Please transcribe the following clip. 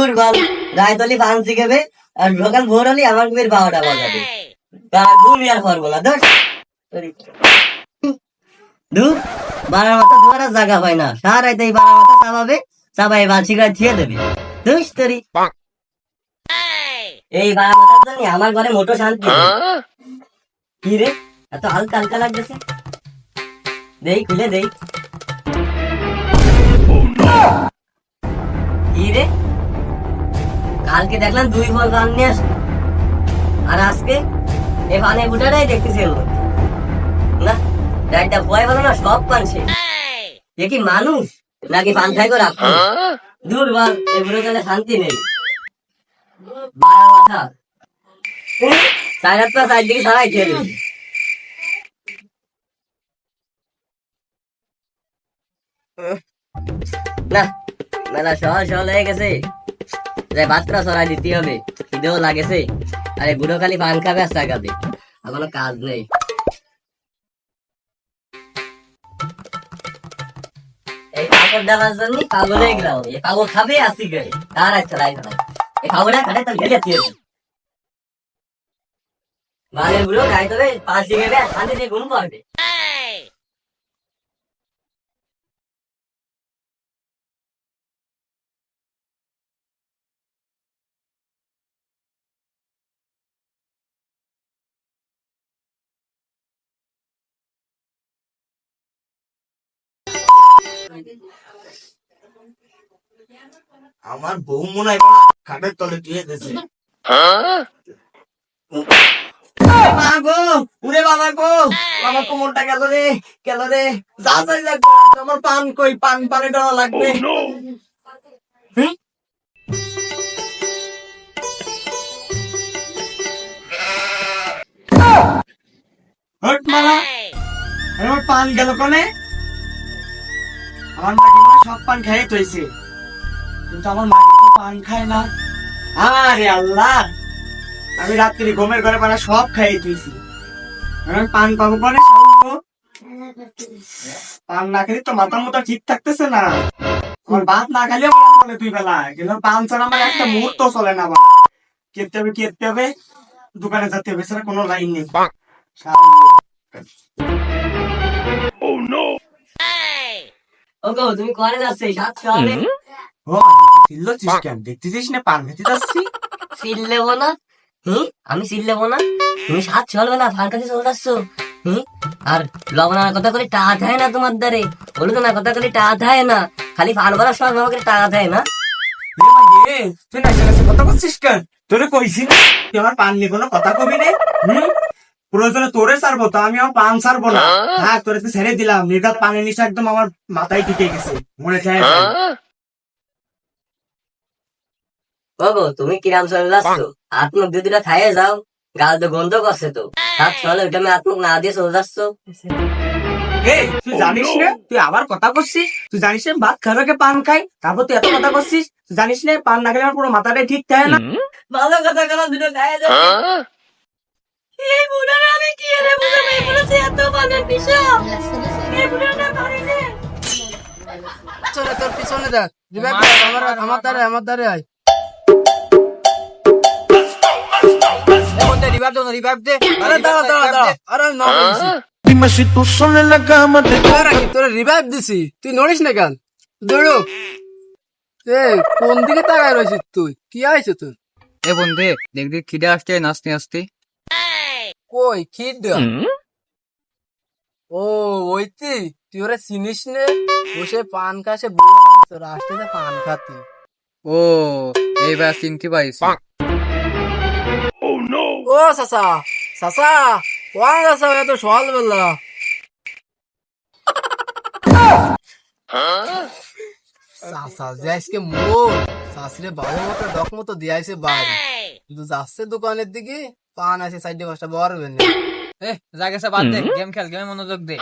দূর বল, রায়তলি ফান্সি খাবে আর সকাল ভোর হলে আমার বের 12টা বাজাবে। তার ঘুম আর পারবো না দোষ। দূর বারার মাথা ধোয়ার আর জায়গা হয় না, সারাইতে এই বারার মাথা চাবাবে, চাবাই বালছি করে থিয়ে দেবে। দোষ তোরি এই বারার মাথার জন্য আমার ঘরে মোটো শান্তি নেই। কি রে এত হালকা হালকা লাগতেছে, দেই খুলে দেই। কি রে কালকে দেখলাম 2 বল পান নিয়ে আস, আর আজকে এ পানে বুটাটাই দেখতেছি এর মধ্যে। না একটা ভয় বলো না, সব পান সে। এ কি মানুষ নাকি পান খাই করে রাখবো? দূর বল, এগুলো গেলে শান্তি নেই। বাড়া মাথা চার চারদিকে সারাই খেয়ে দিবি। না মেলা সহজ সহজ হয়ে গেছে, ভাতটা সরাই দিতে হবে, খিদেও লাগেছে। আরে বুড়ো খালি পান খাবে আর চাগাবে, আর কোনো কাজ নেই। এই পাগল ডালার জন্য পাগল হয়ে গেলাম, এই পাগল খাবে আসি গেলে তার একটা লাই না, এই পাগলটা খাটে তার ঘেরে দিয়ে মানে বুড়ো গাই তবে পাঁচ দিকে শান্তি দিয়ে ঘুম পাবে। আমার বউ মনে হয় খাটের তলে দিয়ে দিয়েছে। মা গো, উরে বাবা গো, আমার কোমরটা গেল রে, গেল রে। যা যাই যাক, আমার পান কই, পানি দেওয়া লাগবে। হুম? হট মারা, আমার পান গেল কোনে? আমার মাটি মনে হয় সব পান খাইয়ে তৈছে, কিন্তু আমার মাটি তো পান খায় না। আরে আল্লাহ, আমি রাত্রি ঘুমের ঘরে পানা সব খাইয়ে তুইছি, আমি পান পাবো কোনে? পান না খেলে তো মাথা মতো ঠিক থাকতেছে না। আমার ভাত না খাইলেও চলে 2 বেলা, কিন্তু পান ছাড়া আমার একটা মুহূর্ত চলে না। কেটতে হবে, দোকানে যেতে হবে, ছাড়া কোনো লাইন নেই। ওগো তুমি করে যাচ্ছে সাত সকালে? দেখতেছিস না পান খেতে যাচ্ছি? সিল লেবো না? আমি সিল লেবো না? তুমি সাত চলবে না, ফান কাছে চলে যাচ্ছ। আর লবণার কথা করে টাকা দেয় না তোমার দ্বারে, বলতো না কথা করে টাকা দেয় না, খালি ফান ভরার সময় আমাকে টাকা দেয় না। তুই না কথা বলছিস কেন? তোরে কইছি না তুই আমার পান নিয়ে কোনো কথা কবি রে। প্রয়োজনে তোরে ছাড়বো, তো আমি আমার পান ছাড়বো না। থাক, তোরে তো ছেড়ে দিলাম। নির্ঘাত পানের নিচে একদম আমার মাথায় টিকে গেছে, মনে চায়। ওগো তুমি কিরাম চলে যাচ্ছ? হাত মুখ দুটা খাইয়ে যাও, গাল তো গন্ধ করছে তো। সাত চলে ওইটা আমি হাত মুখ না দিয়ে চলে যাচ্ছ। তুই জানিস না তুই আবার কথা করছিস? তুই জানিস না ভাত খাওয়ার আগে পান খাই, তারপর তুই এত কথা করছিস? তুই জানিস না পান না খেলে আমার পুরো মাথাটাই ঠিক থাকে না। ভালো কথা কেন দুটো খাইয়ে যাও। এই বুড়ার আমি কি রে বুঝাবো, এই বুড়া এত পানের পিছা, এই বুড়াটা পারে রে। চলে তোর পিছনে দেখ, আমার দ্বারে আয়। রিভাইভ দে। আরে দাঁড়া, আরে আমি নক দিছি। Dime si tú sola en la cama te তোর রিভাইভ দিছি, তুই নড়িস না কেন? দৌড়ো। কোন দিকে তাকায় রয়েছিস তুই? কি আইছে তোর? এ বন্ধু দেখ খিদে আসছে নাচতে নাচতে। কই খিদা? ও ওইতি, তুই ওরা চিনিস নে? বসে পান খাসে তোর আসতে পান খাতি। ও এইবার চিনতে পাইছি। ও চাচা, কোন চাচা এত সকাল বেলা? চাচা যে আজকে মোর শাশুড়ে বাবু মতো ডক মতো দিয়াইছে বাড়ি, কিন্তু যাচ্ছে দোকানের দিকে, পান আছে 4-5টা বড় বেনে। এ যা গেছে বাদ দে, গেম খেল, গেমে মনোযোগ দে।